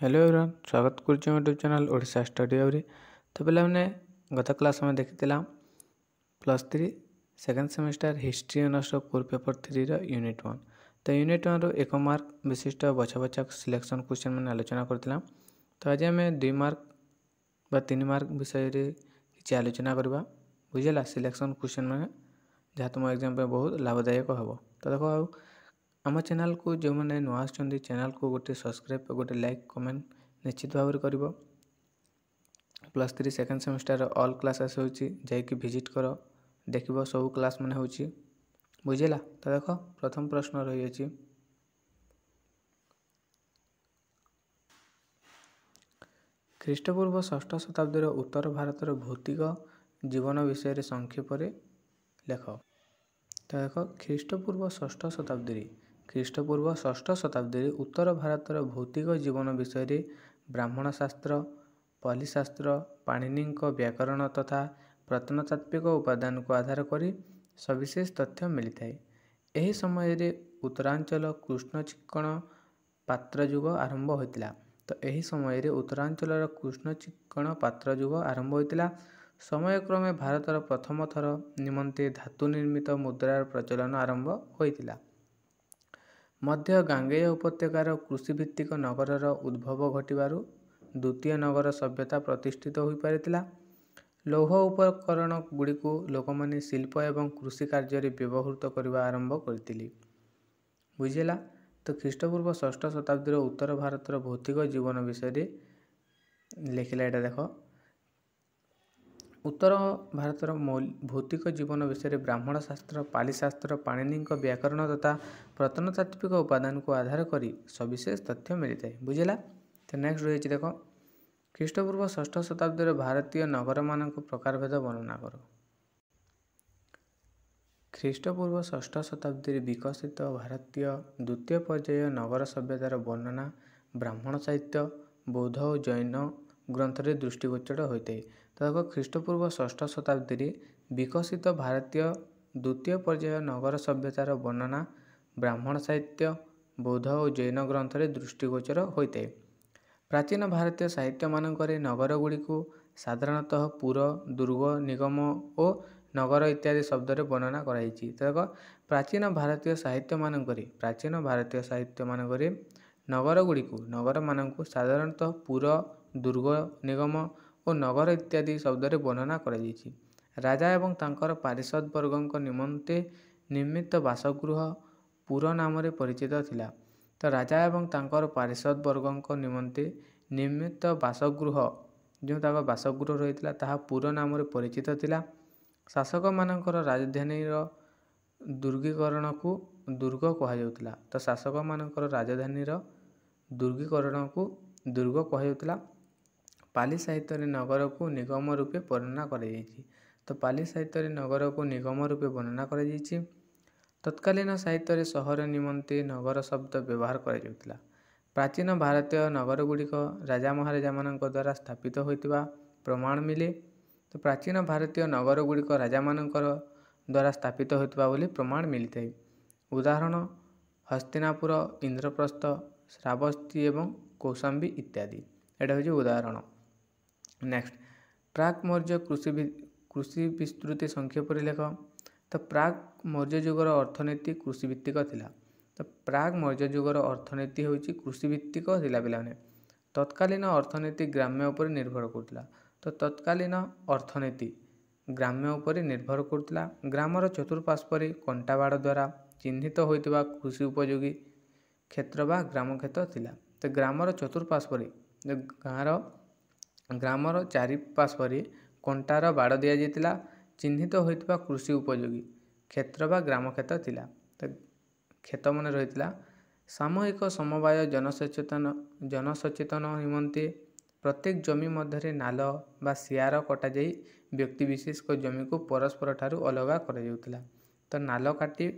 Hello everyone स्वागत करुच्चे YouTube channel Odisha study आउरी। तो पे गत क्लास में देखी +3 second semester history honours core paper 3 unit 1। तो यूनिट 1 1 मार्क विशिष्ट बछा बछा सिलेक्शन क्वेश्चन मैंने आलोचना करथिला। तो आज आम 2 मार्क बा 3 मार्क विषय किसी आलोचना करवा बुझेगा सिलेक्शन क्वेश्चन मैंने जहाँ तुम एग्जाम पे बहुत लाभदायक हम। तो देखो आम चैनल को जो मैंने नुआ आसुँच चैनल को गोटे सब्सक्राइब गोटे लाइक कमेंट निश्चित भाव कर। +3 सेकेंड सेमेस्टर ऑल क्लासेस होगी भिजिट कर देख सब क्लास मैंने हो बुझेगा। तो देख प्रथम प्रश्न रही ख्रीष्टपूर्व 6ठ शताब्दी उत्तर भारतर भौतिक जीवन विषय संक्षेप लेख। तो देख ख्रीष्टपूर्व 6ठ शताब्दी उत्तर भारतर भौतिक जीवन विषय ब्राह्मण शास्त्र पालीशास्त्र पाणिनि व्याकरण तथा प्रत्नतात्विक उपादान को आधार कर सविशेष तथ्य मिलता है। यही समय उत्तरांचल कृष्ण चिक्कण पात्र युग आरंभ होता। तो यही समय उत्तरांचल कृष्ण चिक्कण पात्र युग आरंभ होता। समयक्रमे भारतर प्रथम थर निमंते धातु निर्मित मुद्रार प्रचलन आरंभ होता। मध्य गांगेय उपत्यकार कृषिभित्तिक नगरर उद्भव घटू द्वितीय नगर सभ्यता प्रतिष्ठित हो पारिथिला। लौह उपकरण गुड़ी को लोक मैंने शिल्प एवं कृषि कार्य व्यवहृत करने आरंभ करथिले बुझेगा। तो ख्रीष्टपूर्व 6ठ शताब्दी उत्तर भारतर भौतिक जीवन विषय लिखला। यहाँ देख उत्तर भारतर भौतिक जीवन विषय ब्राह्मण शास्त्र पालीशास्त्र पाणिनि व्याकरण तथा प्रत्नतात्विक उपादान को आधार कर सविशेष तथ्य मिलता है बुझेगा। तो नेक्स्ट रही देख ख्रीष्टपूर्व 6ठ शताब्दी भारतीय नगर मान प्रकारभेद वर्णना कर। ख्रीष्टपूर्व 6ठ शताब्दी विकसित भारतीय द्वितीय पर्याय नगर सभ्यतार वर्णना ब्राह्मण साहित्य बौद्ध और जैन ग्रंथ दृष्टिगोचर होता है। तो देखो ख्रीष्टपूर्व 6ठ शताब्दी विकसित भारतीय द्वितीय पर्याय नगर सभ्यतार वर्णना ब्राह्मण साहित्य बौद्ध और जैन ग्रंथ दृष्टिगोचर होता है। प्राचीन भारतीय साहित्य मानक नगर गुड़ी को साधारणतः पुर दुर्ग निगम और नगर इत्यादि शब्द वर्णना कराई। तो देखो प्राचीन भारतीय साहित्य मानक नगर गुड़ी को नगर मानक साधारणतः पुर दुर्ग निगम और नगर इत्यादि शब्द वर्णना कराई। राजा एवं तांकर पारिषद वर्ग निमंते निर्मित बासगृह पुर नाम परिचित थिला। तो राजा एवं तांकर पारिषद वर्ग निमंते निर्मित बासगृह जो बासगृह रही है पुर नाम परिचित थिला। शासक मानकर राजधानी दुर्गीकरण को दुर्ग कहुला। तो शासक मानकर राजधानी दुर्गीकरण को दुर्ग कहुला। पाली साहित्य नगर को निगम रूपे वर्णना कराई। तो पाली साहित्य नगर को निगम रूपे वर्णना कराई। तत्कालीन साहित्य सहर निमंते नगर शब्द व्यवहार करा। प्राचीन भारतीय नगर गुड़िक राजा महाराजा मान द्वारा स्थापित होता प्रमाण मिले। तो प्राचीन भारतीय नगर गुड़िक राजा मान द्वारा स्थापित होता बोली प्रमाण मिलता है। उदाहरण हस्तिनापुर इंद्रप्रस्थ श्रावस्ती एवं कौशाम्बी इत्यादि यहाँ हूँ उदाहरण। नेक्स्ट प्राक मौर्य कृषि विस्तृति संक्षेप लेख। तो प्राग मौर्य युगर अर्थनीति कृषिभित्तिक थिला। तो प्राग मौर्य युगर अर्थनीति हूँ कृषिभित्तिक थिला पिलाने। तत्कालीन अर्थनीति ग्राम्य उपर निर्भर करता। तो तत्कालीन अर्थनीति ग्राम्य उपर निर्भर करता। ग्रामर चतुर्पार्श्व कंटा बाड़ द्वारा चिन्हित होता कृषि उपयोगी क्षेत्र बा ग्राम क्षेत्र थिला। तो ग्रामर चतुर्पार्श्व ग्रामर चारिपार्श्व कंटार बाड़ दि जाता चिन्हित होता कृषि उपयोगी क्षेत्र बा ग्राम क्षेत्र थिला। तो क्षेत्र मन रही सामूहिक समवाय जनसचेतन निमंते प्रत्येक जमी मध्य नाल बा सियार कटा जाई व्यक्ति विशेष को जमी को परस्पर ठारू अलग करा। तो नाल काटी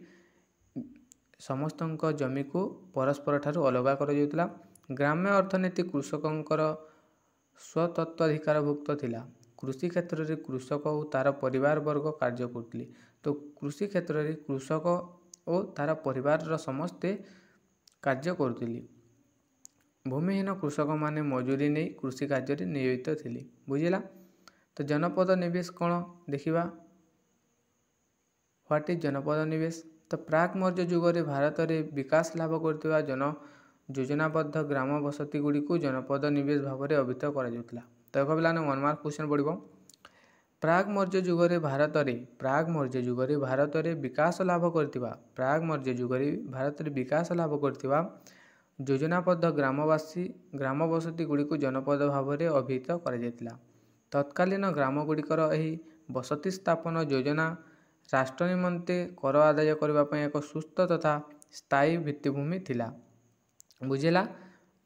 समस्त जमी को परस्पर ठारू अलग करा। ग्राम्य अर्थनीति कृषकंकर स्वतत्वाधिकारभुक्त थिला। कृषि क्षेत्र में कृषक और तार परिवार वर्ग कार्य करते। तो कृषि क्षेत्र में कृषक और तार परिवार समस्ते कार्य करते। ଭୂମିହୀନ କୃଷକମାନେ ମଜୁରୀ ନେଇ କୃଷି କାର୍ଯ୍ୟରେ ନିୟୋଜିତ ଥିଲେ। ବୁଝିଲା? ତ ଜନପଦ ନିବେଶ କ'ଣ ଦେଖିବା। ହ୍ୱାଟ୍ ଇଜ୍ ଜନପଦ ନିବେଶ? ତ ପ୍ରାକ୍ ମୌର୍ଯ୍ୟ ଯୁଗରେ ଭାରତରେ ବିକାଶ ଲାଭ କରୁଥିବା ଯୋଜନାବଦ୍ଧ ଗ୍ରାମ ବସତି ଗୁଡ଼ିକୁ ଜନପଦ ନିବେଶ ଭାବରେ ଅଭିହିତ କରାଯାଉଥିଲା। ତ ଦେଖ ପିଲାମାନେ 1 ମାର୍କ କ୍ୱେଶ୍ଚନ୍ ପଡ଼ିବ। ପ୍ରାକ୍ ମୌର୍ଯ୍ୟ ଯୁଗରେ ଭାରତରେ ବିକାଶ ଲାଭ କରିଥିବା ଯୋଜନାବଦ୍ଧ ଗ୍ରାମ ବସତି ଗୁଡ଼ିକୁ ଜନପଦ ଭାବରେ ଅଭିହିତ କରାଯାଇଥିଲା। ତତ୍କାଳୀନ ଗ୍ରାମଗୁଡ଼ିକର ଏହି ବସତି ସ୍ଥାପନ ଯୋଜନା ରାଷ୍ଟ୍ର ନିମନ୍ତେ କର ଆଦାୟ କରିବା ପାଇଁ ଏକ ସୁସ୍ଥ ତଥା ସ୍ଥାୟୀ ଭିତ୍ତିଭୂମି ଥିଲା। ବୁଝିଲା?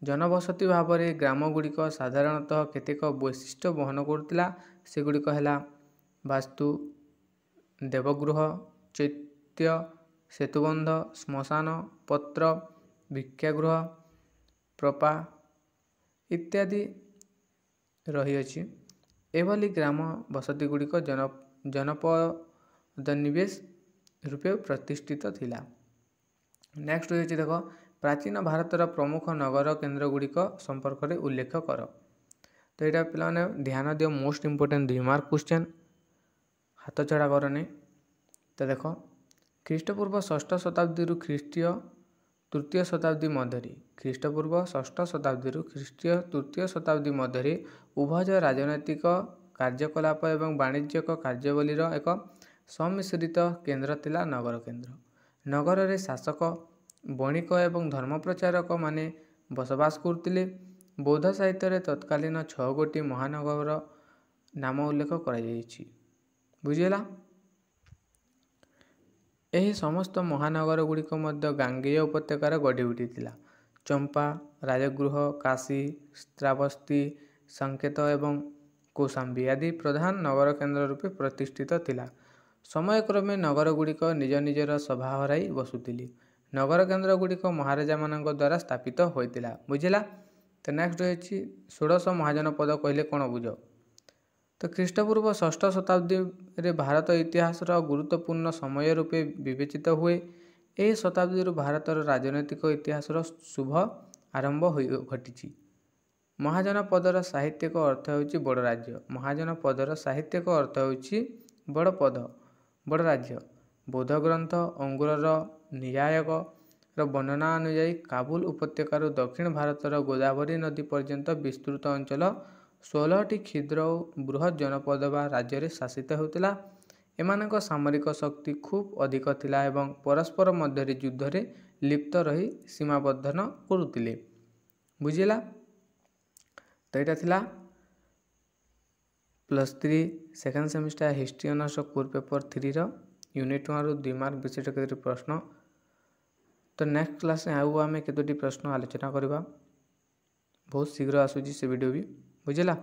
ଜନବସତି ଭାବରେ ଗ୍ରାମଗୁଡ଼ିକ ସାଧାରଣତଃ କେତେକ ବୈଶିଷ୍ଟ୍ୟ ବହନ କରୁଥିଲା। ସେଗୁଡ଼ିକ ହେଲା ବାସ୍ତୁ, ଦେବଗୃହ, ଚୈତ୍ୟ, ସେତୁବନ୍ଧ, ଶ୍ମଶାନ, ପତ୍ର, ଭିକ୍ଷାଗୃହ, ପ୍ରପା ଇତ୍ୟାଦି ରହିଅଛି। ଏଭଳି ଗ୍ରାମ ବସତିଗୁଡ଼ିକ ଜନପଦ ନିବେଶ ରୂପେ ପ୍ରତିଷ୍ଠିତ ଥିଲା। ନେକ୍ସଟ ରହିଛି ଦେଖ, ପ୍ରାଚୀନ ଭାରତର ପ୍ରମୁଖ ନଗର କେନ୍ଦ୍ରଗୁଡ଼ିକ ସମ୍ପର୍କରେ ଉଲ୍ଲେଖ କର। ତ ଏଇଟା ପିଲାମାନେ ଧ୍ୟାନ ଦିଅ, ମୋଷ୍ଟ ଇମ୍ପୋର୍ଟାଣ୍ଟ 2 ମାର୍କ କ୍ୱେଶ୍ଚନ୍, ହାତ ଛଡ଼ା କରନି। ତ ଦେଖ, ଖ୍ରୀଷ୍ଟପୂର୍ବ 6ଠ ଶତାବ୍ଦୀରୁ ଖ୍ରୀଷ୍ଟୀୟ 3ୟ ଶତାବ୍ଦୀ ମଧ୍ୟରେ ଉଭୟ ରାଜନୈତିକ କାର୍ଯ୍ୟକଳାପ ଏବଂ ବାଣିଜ୍ୟିକ କାର୍ଯ୍ୟାବଳୀର ଏକ ସମ୍ମିଶ୍ରିତ କେନ୍ଦ୍ର ଥିଲା ନଗର କେନ୍ଦ୍ର। ନଗରରେ ଶାସକ, ବଣିକ ଏବଂ ଧର୍ମପ୍ରଚାରକ ମାନେ ବସବାସ କରୁଥିଲେ। ବୌଦ୍ଧ ସାହିତ୍ୟରେ ତତ୍କାଳୀନ 6 ଗୋଟି ମହାନଗର ନାମ ଉଲ୍ଲେଖ କରାଯାଇଛି। ବୁଝିହେଲା? ଏହି ସମସ୍ତ ମହାନଗର ଗୁଡ଼ିକ ମଧ୍ୟ ଗାଙ୍ଗେୟ ଉପତ୍ୟକାରେ ଗଢ଼ି ଉଠିଥିଲା। ଚମ୍ପା, ରାଜଗୃହ, କାଶୀ, ଶ୍ରାବସ୍ତୀ, ସାକେତ ଏବଂ କୌଶାମ୍ବୀ ଆଦି ପ୍ରଧାନ ନଗର କେନ୍ଦ୍ର ରୂପେ ପ୍ରତିଷ୍ଠିତ ଥିଲା। ସମୟକ୍ରମେ ନଗରଗୁଡ଼ିକ ନିଜ ନିଜର ସଭା ହରାଇ ବସୁଥିଲେ। ନଗର କେନ୍ଦ୍ର ଗୁଡ଼ିକ ମହାରାଜାମାନଙ୍କ ଦ୍ୱାରା ସ୍ଥାପିତ ହୋଇଥିଲା। ବୁଝିଲା? ତ ନେକ୍ସଟ ରହିଛି ଷୋଡ଼ଶ ମହାଜନପଦ କହିଲେ କ'ଣ ବୁଝ। ତ ଖ୍ରୀଷ୍ଟପୂର୍ବ 6ଠ ଶତାବ୍ଦୀରେ ଭାରତ ଇତିହାସର ଗୁରୁତ୍ୱପୂର୍ଣ୍ଣ ସମୟ ରୂପେ ବିବେଚିତ ହୁଏ। ଏହି ଶତାବ୍ଦୀରୁ ଭାରତର ରାଜନୈତିକ ଇତିହାସର ଶୁଭ ଆରମ୍ଭ ଘଟିଛି। ମହାଜନପଦର ସାହିତ୍ୟିକ ଅର୍ଥ ହେଉଛି ବଡ଼ ରାଜ୍ୟ। ମହାଜନପଦର ସାହିତ୍ୟିକ ଅର୍ଥ ହେଉଛି ବଡ଼ ରାଜ୍ୟ। ବୌଦ୍ଧ ଗ୍ରନ୍ଥ ଅଙ୍ଗୁରର ନିୟାୟକର ବର୍ଣ୍ଣନା ଅନୁଯାୟୀ କାବୁଲ ଉପତ୍ୟକାରୁ ଦକ୍ଷିଣ ଭାରତର ଗୋଦାବରୀ ନଦୀ ପର୍ଯ୍ୟନ୍ତ ବିସ୍ତୃତ ଅଞ୍ଚଳ 16ଟି କ୍ଷୁଦ୍ର ଓ ବୃହତ୍ ଜନପଦ ବା ରାଜ୍ୟରେ ଶାସିତ ହେଉଥିଲା। ଏମାନଙ୍କ ସାମରିକ ଶକ୍ତି ଖୁବ୍ ଅଧିକ ଥିଲା ଏବଂ ପରସ୍ପର ମଧ୍ୟରେ ଯୁଦ୍ଧରେ ଲିପ୍ତ ରହି ସୀମାବଦ୍ଧନ କରୁଥିଲେ। ବୁଝିଲା? ତ ଏଇଟା ଥିଲା +3 second semester history honours core paper 3ର ୟୁନିଟ୍ 1ରୁ 2 ମାର୍କ ବିଶିଷ୍ଟ କେତୋଟି ପ୍ରଶ୍ନ। ତ ନେକ୍ସଟ କ୍ଲାସରେ ଆଉ ଆମେ କେତୋଟି ପ୍ରଶ୍ନ ଆଲୋଚନା କରିବା। ବହୁତ ଶୀଘ୍ର ଆସୁଛି ସେ ଭିଡ଼ିଓ ବି। ବୁଝିଲା?